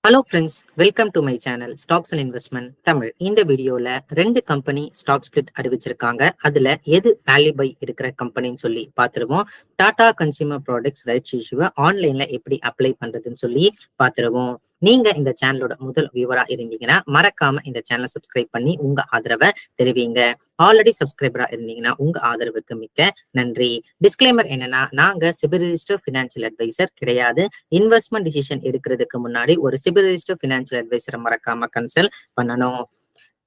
Hello friends, welcome to my channel stocks and investment Tamil. இந்த வீடியோல 2 company stock split அறிவிச்சிருக்காங்க. அதுல எது வேல்யூ பை இருக்கிற கம்பெனின்னு சொல்லி பார்த்துருவோம். டாடா கன்சியூமர் ப்ராடக்ட்ஸ் ரைட்ஸ் இஷ்யூவை ஆன்லைன்ல எப்படி அப்ளை பண்றதுன்னு சொல்லி பார்த்துருவோம். நீங்க இந்த சேனலோட முதல் வியூவரா இருந்தீங்கன்னா மறக்காம இந்த சேனலை சப்ஸ்கிரைப் பண்ணி உங்க ஆதரவை தெரிவிங்க. ஆல்ரெடி சப்ஸ்கிரைபரா இருந்தீங்கன்னா உங்க ஆதரவுக்கு மிக்க நன்றி. டிஸ்க்ளைமர் என்னன்னா, நாங்க சிபில் ரிஜிஸ்டர் ஃபினான்ஷியல் அட்வைசர் கிடையாது. இன்வெஸ்ட்மெண்ட் டிசிஷன் எடுக்கிறதுக்கு முன்னாடி ஒரு சிபில் ரிஜிஸ்டர் ஃபினான்ஷியல் அட்வைசரை மறக்காம கன்சல்ட் பண்ணணும்.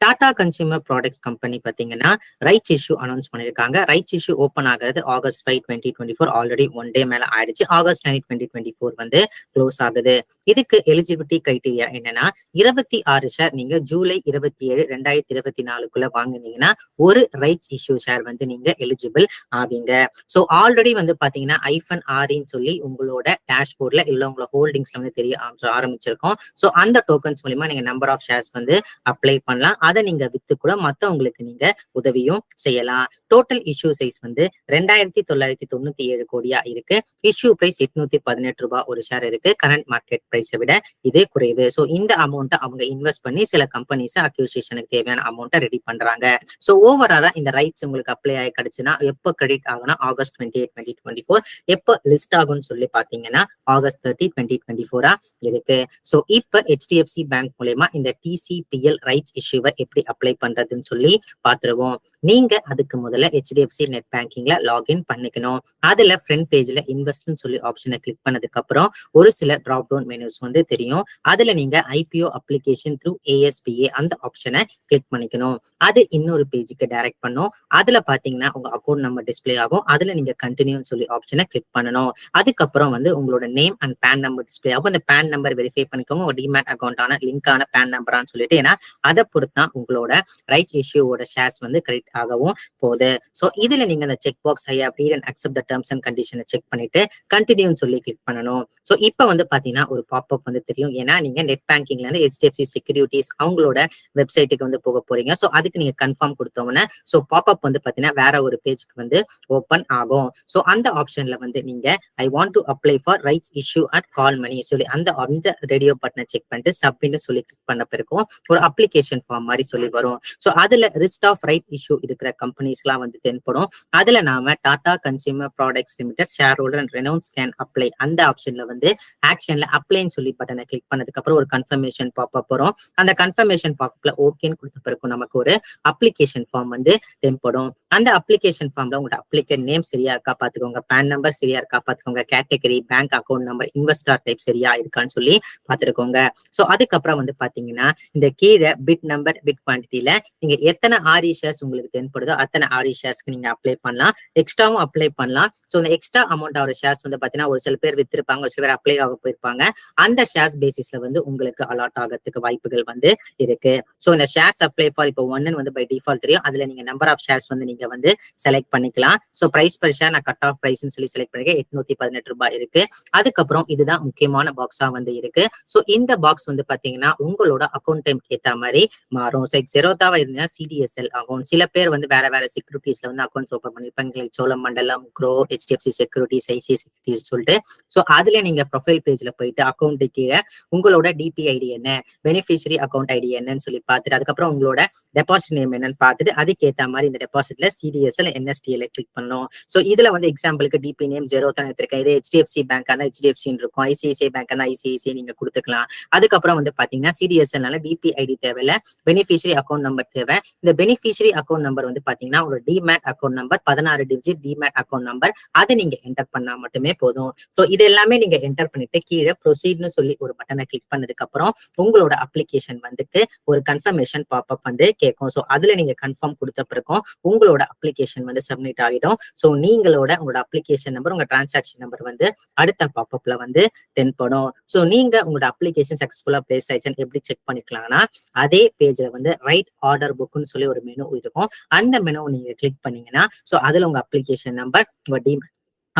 டாடா கன்சியூமர் ப்ராடக்ட்ஸ் கம்பெனி பார்த்தீங்கன்னா ரைட்ஸ் இஷ்யூ அனௌன்ஸ் பண்ணியிருக்காங்க. ரைட்ஸ் இஷ்யூ ஓப்பன் ஆகிறது August 5, 2024. ஆல்ரெடி 1 டே மேல ஆயிடுச்சு. August 9, 2024 வந்து க்ளோஸ் ஆகுது. இதுக்கு எலிஜிபிலிட்டி கிரைட்டீரியா என்னன்னா, 26 ஷேர் நீங்க ஜூலை 27, 2024 வாங்கினீங்கன்னா ஒரு ரைட்ஸ் இஷ்யூ ஷேர் வந்து நீங்க எலிஜிபிள் ஆவீங்க. ஸோ ஆல்ரெடி வந்து பாத்தீங்கன்னா IFN-REன்னு சொல்லி உங்களோட டேஷ்போர்ட்ல இல்ல உங்களோட ஹோல்டிங்ஸ்ல வந்து தெரிய ஆரம்பிச்சிருக்கோம். ஸோ அந்த டோக்கன்ஸ் மூலியமா நீங்க நம்பர் ஆஃப் ஷேர்ஸ் வந்து அப்ளை பண்ணலாம். அதை நீங்க வித்து கூட மத்தவங்களுக்கு நீங்க உதவியும் செய்யலாம். டோட்டல் இஷ்யூ சைஸ் வந்து 2997 கோடியா இருக்கு. இஷ்யூ பிரைஸ் 818 ரூபாய் ஒரு ஷேர் இருக்கு. கரண்ட் மார்க்கெட் பிரைஸை விட இது குறைவு. ஸோ இந்த அமௌண்ட்டை அவங்க இன்வெஸ்ட் பண்ணி சில கம்பெனிஸ் அக்யூசியேஷனுக்கு தேவையான அமௌண்ட்டை ரெடி பண்றாங்க. ஸோ ஓவராலா இந்த ரைட்ஸ் உங்களுக்கு அப்ளை ஆகி கிடைச்சுன்னா எப்போ கிரெடிட் ஆகும்னா August 28, 2024. எப்போ லிஸ்ட் ஆகும்னு சொல்லி பாத்தீங்கன்னா August 30, 2024 இருக்கு. ஸோ இப்ப HDFC பேங்க் மூலமா இந்த TCPL ரைட்ஸ் இஷ்யூவை எப்படி அப்ளை பண்றதுன்னு சொல்லி பாத்துருவோம். நீங்க அதுக்கு முதல்ல HDFC நெட் பேங்கிங்ல லாகின் பண்ணிக்கணும். அதுல ஃப்ரண்ட் பேஜ்ல இன்வெஸ்ட்னு சொல்லி ஆப்ஷனை கிளிக் பண்ணதுக்கு அப்புறம் ஒரு சில டிராப் டவுன் மெனுஸ் வந்து தெரியும். அதுல நீங்க IPO அப்ளிகேஷன் த்ரூ ASPA அந்த ஆப்ஷனை கிளிக் பண்ணிக்கணும். அது இன்னொரு பேஜுக்கு டைரக்ட் பண்ணும். அதுல பாத்தீங்கன்னா உங்க அக்கௌண்ட் நம்பர் டிஸ்பிளே ஆகும். அதுல நீங்க கண்டினியூ சொல்லி ஆப்ஷனை கிளிக் பண்ணணும். அதுக்கப்புறம் வந்து உங்களோட name and PAN number display ஆகும். அந்த பேன் நம்பர் வெரிஃபை பண்ணிக்கோங்க. உங்க டிமேட் அக்கௌண்டான லிங்கான பேன் நம்பரான்னு சொல்லிட்டு, ஏன்னா அதை பொறுத்தான் உங்களோட ரைட்ஸ் இஷ்யூவோட ஷேர்ஸ் வந்து கிரெடிட் ஆகவும் போகுது. ஸோ இதுல நீங்க அந்த check box I have read and accept the terms and கண்டிஷனை செக் பண்ணிட்டு கண்டினியூன்னு சொல்லி கிளிக் பண்ணணும். ஸோ இப்போ வந்து பாத்தீங்கன்னா ஒரு பாப்அப் வந்து தெரியும். ஏன்னா நீங்க நெட் பேங்கிங்ல இருந்து HDFC செக்யூரிட்டிஸ் அவங்களோட வெப்சைட்டுக்கு வந்து போக போறீங்க. ஸோ அதுக்கு நீங்க கன்ஃபார்ம் கொடுத்தோம்னா ஸோ பாப்அப் வந்து பாத்தீங்கன்னா வேற ஒரு பேஜ்க்கு வந்து ஓப்பன் ஆகும். ஸோ அந்த ஆப்ஷன்ல வந்து நீங்க I want to apply for rights issue at call money சொல்லி அந்த ரேடியோ பட்டனை செக் பண்ணிட்டு சப்மிட் சொல்லி கிளிக் பண்ண பிறக்கும் ஒரு அப்ளிகேஷன் ஃபார்ம் மாதிரி சொல்லி வரும். ஸோ அதுல ரிஸ்ட் ஆஃப் ரைட் இஷ்யூ இருக்கிற கம்பெனிஸ்லாம் வந்து தென்படும். அதுல நாம Tata consumer products limited share holder and renounce can apply அந்த ஆப்ஷன்ல வந்து ஆக்ஷன்ல அப்ளைன்னு சொல்லி பட்டனை கிளிக் பண்ணதுக்கு அப்புறம் ஒரு கன்ஃபர்மேஷன் பாப்அப் வரும். அந்த கன்ஃபர்மேஷன் பாப்அப்ல ஓகேன்னு கொடுத்த பிறகு நமக்கு ஒரு அப்ளிகேஷன் ஃபார்ம் வந்து தென்படும். அந்த அப்ளிகேஷன் ஃபார்ம்ல உங்களோட அப்ளிகேட் நேம் சரியா இருக்கா பாத்துக்கோங்க, பேன் நம்பர் சரியா இருக்கா பாத்துக்கோங்க, category, bank account number, investor type சரியா இருக்கான்னு சொல்லி பாத்துக்கோங்க. ஸோ அதுக்கப்புறம் வந்து பாத்தீங்கன்னா இந்த கீழே பிட் நம்பர், பிட் குவான்டிட்டியில நீங்க எத்தனை RE ஷேர்ஸ் உங்களுக்கு தென்படுதோ அத்தனை RE ஷேர்ஸ்க்கு நீங்க அப்ளை பண்ணலாம். எக்ஸ்ட்ராவும் அப்ளை பண்ணலாம். ஸோ இந்த எக்ஸ்ட்ரா அமௌண்ட் ஆகிற ஷேர்ஸ் வந்து பாத்தீங்கன்னா ஒரு சில பேர் வித்திருப்பாங்க, ஒரு சில பேர் அப்ளை ஆக போயிருப்பாங்க. அந்த ஷேர்ஸ் பேசிஸ்ல வந்து உங்களுக்கு அலாட் ஆகிறதுக்கு வாய்ப்புகள் வந்து இருக்கு. ஸோ இந்த ஷேர்ஸ் அப்ளை ஃபார் இப்போ 1 வந்து பை டிஃபால்ட் தெரியும். அதுல நீங்க நம்பர் ஆஃப் ஷேர்ஸ் வந்து நீங்க வந்து செலக்ட் பண்ணிக்கலாம். ஸோ பிரைஸ் பர் ஷேர் நான் கட் ஆஃப் பிரைஸ்ன்னு சொல்லி செலக்ட் பண்ணிருக்கேன். 818 ரூபாய் இருக்கு. அதுக்கப்புறம் இதுதான் முக்கியமான பாக்ஸா வந்து இருக்கு. ஸோ இந்த பாக்ஸ் வந்து பாத்தீங்கன்னா உங்களோட அக்கௌண்ட் டைம் ஏத்த மாதிரி மாறும். ஜெரோதாவா இருந்தா CDSL அக்கௌண்ட், சில பேர் வந்து வேற வேற செக்யூரிட்டிஸ்ல வந்து அக்கௌண்ட் ஓப்பன் பண்ணிருப்பாங்க. Cholamandalam, grow, HDFC securities, ICICI securities சொல்லிட்டு. ஸோ அதுல நீங்க ப்ரொஃபைல் பேஜ்ல போயிட்டு அக்கௌண்ட் கீழே உங்களோட DPID என்ன, பெனிஃபிஷரி அக்கௌண்ட் ஐடி என்னன்னு சொல்லி பார்த்துட்டு அதுக்கப்புறம் உங்களோட டெபாசிட் நேம் என்னன்னு பார்த்துட்டு அதுக்கேற்ற மாதிரி இந்த டெபாசிட்ல CDSL NSDL கிளிக் பண்ணணும். ஸோ இதுல வந்து எக்ஸாம்பிளுக்கு DP நேம் ஜெரோ தான் எடுத்திருக்கேன். இது HDFC பேங்க் தான் HDFC இருக்கும், ICICI பேங்க் தான் ICICI நீங்க கொடுத்துக்கலாம். அதுக்கப்புறம் வந்து பாத்தீங்கன்னா CDSL DPID தேவையில்ல, பெனிஃபிஷரி அக்கௌண்ட் நம்பர் தேவை. இந்த பெனிஃபிஷரி அக்கௌண்ட் நம்பர் வந்து பாத்தீங்கன்னா ஒரு demat account number 16 digit demat account number, அதை நீங்க என்டர் பண்ணா மட்டுமே போதும். ஸோ இது எல்லாமே நீங்க என்டர் பண்ணிட்டு கீழே ப்ரொசீட்னு சொல்லி ஒரு பட்டனை கிளிக் பண்ணதுக்கு அப்புறம் உங்களோட அப்ளிகேஷன் வந்துட்டு ஒரு கன்ஃபர்மேஷன் பாப்அப் வந்து கேட்கும். ஸோ அதுல நீங்க கன்ஃபார்ம் கொடுத்த பிறகும் உங்களோட அப்ளிகேஷன் வந்து சப்மிட் ஆகிடும். ஸோ உங்களோட அப்ளிகேஷன் நம்பர், உங்க டிரான்சாக்ஷன் நம்பர் வந்து அடுத்த பாப்அப்ல வந்து தென்படும். ஸோ நீங்க உங்களோட அப்ளிகேஷன் சக்சஸ்ஃபுல்லா பிளேஸ் ஆயிடுச்சுன்னு எப்படி செக் பண்ணிக்கலாம்னா, அதே பேஜ்ல வந்து ரைட் ஆர்டர் புக்னு சொல்லி ஒரு மெனு இருக்கும். அந்த மெனு நீங்க கிளிக் பண்ணீங்கன்னா ஸோ அதுல உங்க அப்ளிகேஷன் நம்பர், உங்க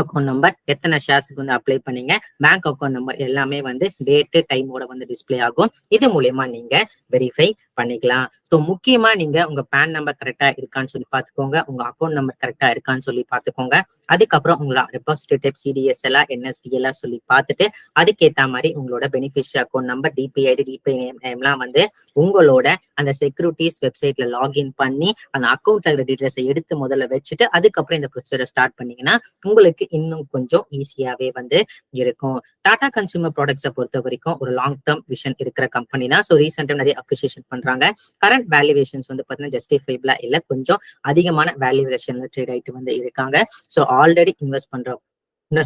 அக்கௌண்ட் நம்பர், எத்தனை ஷேர்ஸ்க்கு வந்து அப்ளை பண்ணீங்க, பேங்க் அக்கௌண்ட் நம்பர் எல்லாமே வந்து டேட்டு டைமோட வந்து டிஸ்பிளே ஆகும். இது மூலியமா நீங்க வெரிஃபை பண்ணிக்கலாம். ஸோ முக்கியமா நீங்க உங்க பேன் நம்பர் கரெக்டா இருக்கான்னு சொல்லி பாத்துக்கோங்க, உங்க அக்கௌண்ட் நம்பர் கரெக்டா இருக்கான்னு சொல்லி பாத்துக்கோங்க. அதுக்கப்புறம் உங்களோட டெபாசிட் டைப் சிடிஎஸ்எல் என்எஸ்டிஎல் சொல்லி பார்த்துட்டு அதுக்கேற்ற மாதிரி உங்களோட beneficiary account number, DPID, DP நேம்லாம் வந்து உங்களோட அந்த செக்யூரிட்டிஸ் வெப்சைட்ல லாகின் பண்ணி அந்த அக்கௌண்ட் டீடைல்ஸை எடுத்து முதல்ல வச்சுட்டு அதுக்கப்புறம் இந்த ப்ரொசீஜரை ஸ்டார்ட் பண்ணீங்கன்னா உங்களுக்கு இன்னும் கொஞ்சம் ஈஸியாவே வந்து இருக்கும். டாடா கன்சூமர் ப்ராடக்ட்ஸை பொறுத்த வரைக்கும் ஒரு லாங் டேர்ம் விஷன் இருக்கிற கம்பெனி தான். ஸோ ரீசெண்டா நிறைய அப்ரிசியேஷன் பண்றாங்க. கரண்ட் வேல்யூவேஷன்ஸ் வந்து பாத்தீங்கன்னா ஜஸ்டிஃபைபிளா இல்ல, கொஞ்சம் அதிகமான வேல்யூவேஷன்ல ட்ரேட் ஆயிட்டு வந்து இருக்காங்க. ஸோ ஆல்ரெடி இன்வெஸ்ட்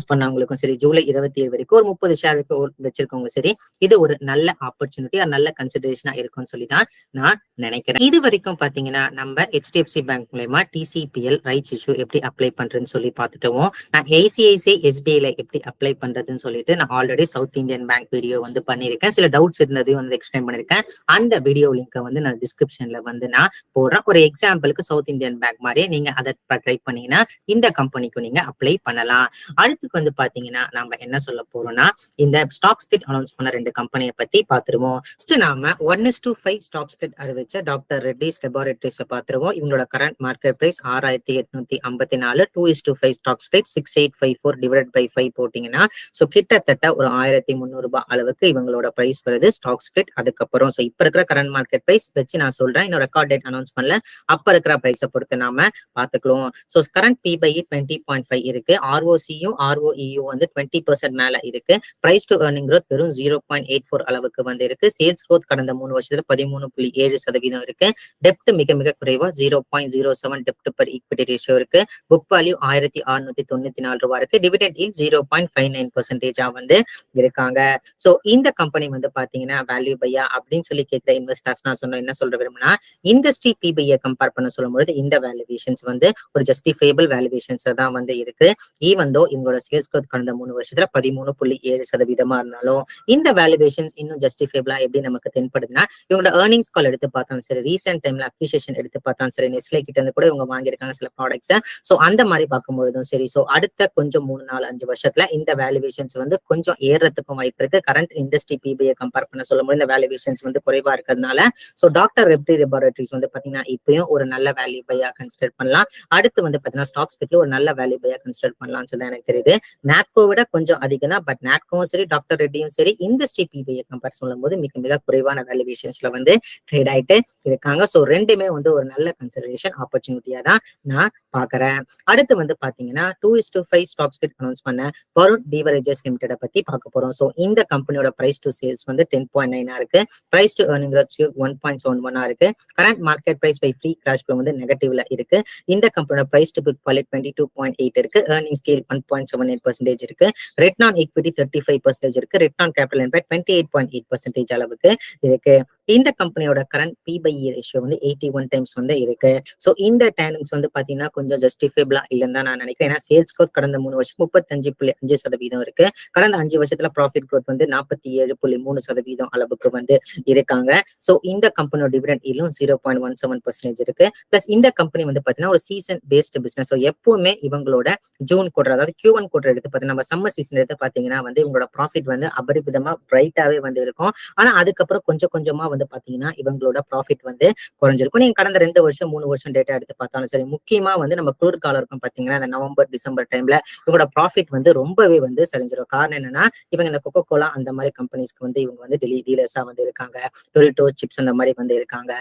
பண்ணவங்களுக்கும் சரி, ஜூலை 27 வரைக்கும் ஒரு 30 ஷேர் வச்சிருக்கவங்க சரி, இது ஒரு நல்ல ஆப்பர்ச்சுனிட்டி, நல்ல கன்சிடரேஷனா இருக்கும்னு சொல்லிதான் நான் நினைக்கிறேன். இது வரைக்கும் பாத்தீங்கன்னா நம்ம ஹெச்டிஎஃப்சி பேங்க் மூலமா டிசிபிஎல் ரைட்ஸ் இஷ்யூ எப்படி அப்ளை பண்றதுன்னு சொல்லி பார்த்துட்டோம். நான் ஐசிஐசிஐ எஸ்பிஐல எப்படி அப்ளை பண்றதுன்னு சொல்லிட்டு நான் already south Indian bank video வந்து பண்ணிருக்கேன். சில டவுட்ஸ் இருந்ததையும் வந்து எக்ஸ்பிளைன் பண்ணிருக்கேன். அந்த வீடியோ லிங்கை வந்து நான் டிஸ்கிரிப்ஷன்ல வந்து நான் போடுறேன். ஒரு எக்ஸாம்பிளுக்கு சவுத் இந்தியன் பேங்க் மாதிரியே நீங்க அதை ட்ரை பண்ணீங்கன்னா இந்த கம்பெனிக்கு நீங்க அப்ளை பண்ணலாம். அடுத்துக்கு வந்து பாத்தீங்கன்னா நம்ம என்ன சொல்ல போறோம்னா, இந்த ஸ்டாக் ஸ்பிளிட் அனௌன்ஸ் பண்ண 2 கம்பெனியை பத்தி பாத்துருவோம். நாம 1:5 ஸ்டாக் ஸ்பிளிட் அறிவிச்ச டாக்டர் ரெட்டிஸ் லெபார்டரிஸ் பாத்துருவோம். இவங்களோட current market price 6854. 2:5 stock split 6854 divided by 5 போட்டீங்கன்னா கிட்டத்தட்ட ஒரு 1300 ரூபாய் அளவுக்கு இவங்களோட பிரைஸ் வருது ஸ்டாக் ஸ்பிளிட். அதுக்கப்புறம் இப்ப இருக்கிற கரண்ட் மார்க்கெட் பிரைஸ் வச்சு நான் சொல்றேன், இன்னும் ரெக்கார்ட் டேட் அனௌன்ஸ் பண்ணல, அப்ப இருக்கிற பிரைஸை பொறுத்து நாம பாத்துக்கலாம். கரண்ட் P/E 20.5 இருக்கு. ROCயும் ROEயும் வந்து 20% மேல இருக்கு. பிரைஸ் டு ஏர்னிங் growth வெறும் 0.84 அளவுக்கு வந்து இருக்கு. சேல்ஸ் growth கடந்த 3 வருஷத்துல 13.7% இருக்கு. டெப்ட் மிக மிக குறைவா 0.07 டெப்ட் பர் ஈக்விட்டி ரேஷியோ இருக்கு. புக் வேல்யூ 1694 ரூபாய் இருக்கு. டிவிடெண்ட் ஈல்ட் 0.59% வந்து இருக்காங்க. சோ இந்த கம்பெனி வந்து பாத்தீங்கன்னா வேல்யூ பையா அப்படின்னு சொல்லி கேட்கிற இன்வெஸ்டர்ஸ் நான் சொன்ன என்ன சொல்ற விரும்புனா, இண்டஸ்ட்ரி P/E கம்பேர் பண்ண சொல்லும்போது இந்த வேல்யூவேஷன்ஸ் வந்து ஒரு ஜஸ்டிஃபைபிள் வேல்யூவேஷன்ஸ் தான் வந்து இருக்கு. ஈவன் தோ இவங்களோட சேல்ஸ் growth கடந்த 3 வருஷத்துல 13.7% இருந்தாலும் இந்த வேல்யூவேஷன்ஸ் இன்னும் ஜஸ்டிஃபைபிளா எப்படி நமக்கு தென்படுதுன்னா, இவங்களோட ஏர்னிங்ஸ் கால் எடுத்து பார்த்தாலும் சரி, ரீசென்ட் டைம்ல அக்விசிஷன் எடுத்து பார்த்தாலும் சரி, நெஸ்லே கிட்ட இருந்து கூட இவங்க வாங்கியிருக்காங்க சில ப்ராடக்ட்ஸ். அந்த மாதிரி பார்க்கும்போதும் சரி, அடுத்த கொஞ்சம் 3, 4, 5 வருஷத்துல இந்த வேல்யூவேஷன்ஸ் வந்து கொஞ்சம் ஏறதுக்கும் வாய்ப்பு இருக்கு. கரண்ட் இண்டஸ்ட்ரி P/E கம்பேர் பண்ண சொல்லும்போது இந்த வேல்யூவேஷன்ஸ் வந்து குறைவா இருக்கிறதுனால டாக்டர் ரெட்டி லெபார்டரிஸ் வந்து பாத்தீங்கன்னா இப்பயும் ஒரு நல்ல வேல்யூ பையா கன்சிடர் பண்ணலாம். அடுத்து வந்து பாத்தீங்கன்னா ஸ்டாக் ஸ்பிளிட்ல ஒரு நல்ல வேல்யூ பையா கன்சிடர் பண்ணலாம்னு சொல்லி எனக்கு தெரியுது. நாட்கோ விட கொஞ்சம் அதிகம் தான், பட் நாட்கோவும் சரி, டாக்டர் ரெட்டியும் சரி, இண்டஸ்ட்ரி P/E கம்பேர் சொல்லும்போது மிக மிக குறைவான வேல்யூவேஷன்ஸ்ல வந்து ட்ரேட் ஆயிட்டு இருக்காங்க. ரெண்டுமே வந்து ஒரு நல்ல கன்சிடரேஷன் ஆப்பர்ச்சுனிட்டியா தான் நான் பாக்குறேன். அடுத்து வந்து பாத்தீங்கன்னா 2:5 ஸ்டாக் ஸ்பிளிட் அனௌன்ஸ் பண்ண வருண் பீவரேஜஸ் லிமிடெட் பத்தி பார்க்க போறோம். இந்த கம்பெனியோட பிரைஸ் டு சேல்ஸ் வந்து 10.9 இருக்கு. பிரைஸ் டு ஏர்னிங் ரேஷியோ 1.71 இருக்கு. Current market price by free cash flow வந்து நெகட்டிவ்ல இருக்கு. இந்த கம்பெனியோட பிரைஸ் டு புக் வேல்யூ 22.8 இருக்கு. ஏர்னிங் ஸ்கேல் 1.78% இருக்கு. ரிட்டர்ன் ஆன் ஈக்விட்டி 35% இருக்கு. ரிட்டர்ன் ஆன் கேபிட்டல் எம்ப்ளாய்ட் 28.8% அளவுக்கு இருக்கு. இந்த கம்பெனியோட கரண்ட் P/E ரேஷியோ வந்து 81 டைம்ஸ் வந்து இருக்கு. இந்த டைமிங்ஸ் வந்து பாத்தீங்கன்னா கொஞ்சம் ஜஸ்டிஃபைபிளா இல்லைன்னு தான் நான் நினைக்கிறேன். ஏன்னா சேல்ஸ் growth கடந்த 3 வருஷம் 35.5% இருக்கு. கடந்த 5 வருஷத்துல ப்ராஃபிட் growth வந்து 47.3% அளவுக்கு வந்து இருக்காங்க. இந்த கம்பெனியோட டிவிடெண்ட் ஈல்டும் 0.17% இருக்கு. பிளஸ் இந்த கம்பெனி வந்து பாத்தீங்கன்னா ஒரு சீசன் பேஸ்ட் பிசினஸ். எப்பவுமே இவங்களோட ஜூன் குவார்டர், அதாவது Q1 குவார்டர் எடுத்து பார்த்தீங்கன்னா, நம்ம சம்மர் சீசன் எடுத்து பாத்தீங்கன்னா வந்து இவங்களோட ப்ராஃபிட் வந்து அபரிவிதமா பிரைட்டாவே வந்து இருக்கும். ஆனா அதுக்கப்புறம் கொஞ்சம் கொஞ்சமா வந்து பாத்தீங்கன்னா இவங்களோட ப்ராஃபிட் வந்து குறைஞ்சிருக்கும். நீங்க கடந்த 2 வருஷம் 3 வருஷம் டேட்டா எடுத்து பார்த்தாலும் சரி, முக்கியமா வந்து நம்ம குளிர்காலம் இருக்கும் பாத்தீங்கன்னா இந்த நவம்பர் டிசம்பர் டைம்ல இவங்களோட ப்ராஃபிட் வந்து ரொம்பவே வந்து சரிஞ்சிடும். காரணம் என்னன்னா, இவங்க இந்த கொக்கோ கோலா அந்த மாதிரி கம்பெனிஸ்க்கு வந்து இவங்க வந்து டீலர்ஸா வந்து இருக்காங்க. டொரிட்டோ சிப்ஸ் அந்த மாதிரி வந்து இருக்காங்க.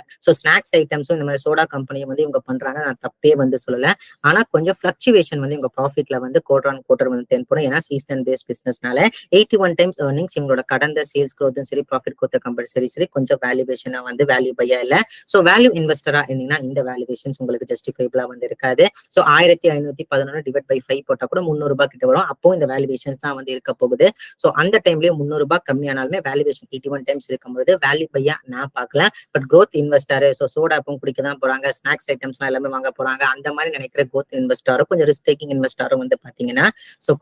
ஸ்நாக்ஸ் ஐட்டம்ஸும் இந்த மாதிரி சோடா கம்பெனியும் வந்து இவங்க பண்றாங்க. நான் தப்பே வந்து சொல்லல. ஆனா கொஞ்சம் பிளக்சுவேஷன் வந்து இவங்க ப்ராஃபிட்ல வந்து குவார்டர் ஆன் குவார்டர் வந்து தென்படும். ஏன்னா சீசன் பேஸ் பிசினஸ்னால 81 டைம்ஸ் ஏர்னிங்ஸ் இவங்களோட கடந்த சேல்ஸ் growth சரி, ப்ராஃபிட் growth கம்பல்சரி சரி, கொஞ்சம் வேல்யூவேஷனா வந்து வேல்யூ பையா இல்ல. வேல்யூ இன்வெஸ்டரா இருந்தீங்கன்னா இந்த வேல்யூவேஷன்ஸ் உங்களுக்கு ஜஸ்டிஃபைபிளா வந்து இருக்காது. 1511 டிவைட் பை 5 போட்டா கூட 300 ரூபாய் கிட்ட வரும். அப்போ இந்த வேல்யூவேஷன்ஸ் தான் வந்து இருக்க போகுது. அந்த டைம்லயும் 300 ரூபாய் கம்மியானாலுமே வேல்யூவேஷன் 81 டைம்ஸ் இருக்கும்போது வேல்யூ பையா நான் பார்க்கல. பட் growth இன்வெஸ்டர் சோடாப்பும் குடிக்க தான் போறாங்க, ஸ்நாக்ஸ் ஐட்டம்ஸ் எல்லாமே வாங்க போறாங்க, அந்த மாதிரி நினைக்கிற growth இன்வெஸ்டரும் கொஞ்சம் ரிஸ்க் டேக்கிங் இன்வெஸ்டரும் வந்து பாத்தீங்கன்னா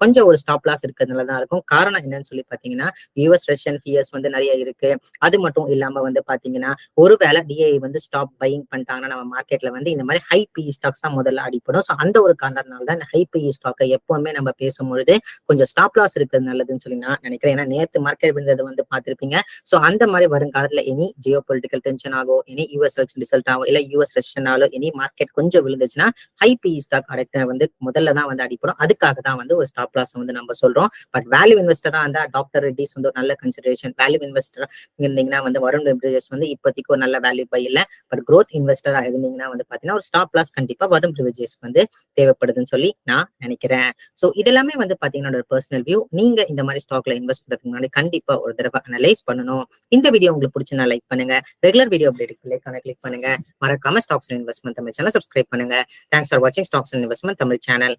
கொஞ்சம் ஒரு ஸ்டாப் லாஸ் இருக்கிறதுனால தான் இருக்கும். காரணம் என்னன்னு சொல்லி பாத்தீங்கன்னா US ரஷ்யன் ஃபியர்ஸ் வந்து நிறைய இருக்கு. அது மட்டும் இல்லாம வந்து வந்து பாத்தீங்கன்னா ஒருவேளை டிஐ வந்து ஸ்டாப் பையிங் பண்ணிட்டாங்கன்னா நம்ம மார்க்கெட்ல வந்து இந்த மாதிரி ஹை பிஇ ஸ்டாக்ஸ் தான் முதல்ல அடிப்படும். ஸோ அந்த ஒரு காரணத்தினால தான் இந்த ஹை பிஇ ஸ்டாக்கை எப்பவுமே நம்ம பேசும்பொழுது கொஞ்சம் ஸ்டாப் லாஸ் இருக்கிறது நல்லதுன்னு சொல்லி நான் நினைக்கிறேன். ஏன்னா நேற்று மார்க்கெட் விழுந்தது வந்து பார்த்திருப்பீங்க. ஸோ அந்த மாதிரி வருங்காலத்துல இனி ஜியோ பொலிட்டிக்கல் டென்ஷன் ஆகும், இனி யூஎஸ் ரிசல்ட் ஆகும், இல்ல யூஎஸ் ரெஷனாலும் இனி மார்க்கெட் கொஞ்சம் விழுந்துச்சுன்னா ஹை பிஇ ஸ்டாக் வந்து முதல்ல தான் வந்து அடிப்படும். அதுக்காக தான் வந்து ஒரு ஸ்டாப் லாஸ் வந்து நம்ம சொல்றோம். பட் வேல்யூ இன்வெஸ்டரா இருந்தா டாக்டர் ரெட்டிஸ் வந்து ஒரு நல்ல கன்சிடரேஷன். வேல்யூ இன்வெஸ்டர் இருந்தீங்கன்னா வந்து வருண் பிரிவிஜஸ் வந்து இப்போதைக்கு ஒரு நல்ல வேல்யூ பை இல்ல. பட் growth இன்வெஸ்டரா இருந்தீங்கன்னா வந்து பாத்தீங்கன்னா ஒரு ஸ்டாப் லாஸ் கண்டிப்பா வருண் பிரிவிஜஸ் வந்து தேவைப்படுதுன்னு சொல்லி நான் நினைக்கிறேன். சோ இதெல்லாமே வந்து பாத்தீங்கன்னா ஒரு பர்சனல் வியூ. நீங்க இந்த மாதிரி ஸ்டாக்ல இன்வெஸ்ட் பண்றதுக்கு முன்னாடி கண்டிப்பா ஒரு தடவை அனலைஸ் பண்ணணும். இந்த வீடியோ உங்களுக்கு பிடிச்சிருந்தா லைக் பண்ணுங்க. ரெகுலர் வீடியோ அப்டேட் கிளிக் பண்ணுங்க. மறக்காம stocks and investment Tamil channel subscribe பண்ணுங்க. தேங்க்ஸ் ஃபார் வாட்சிங் stocks and investment Tamil channel.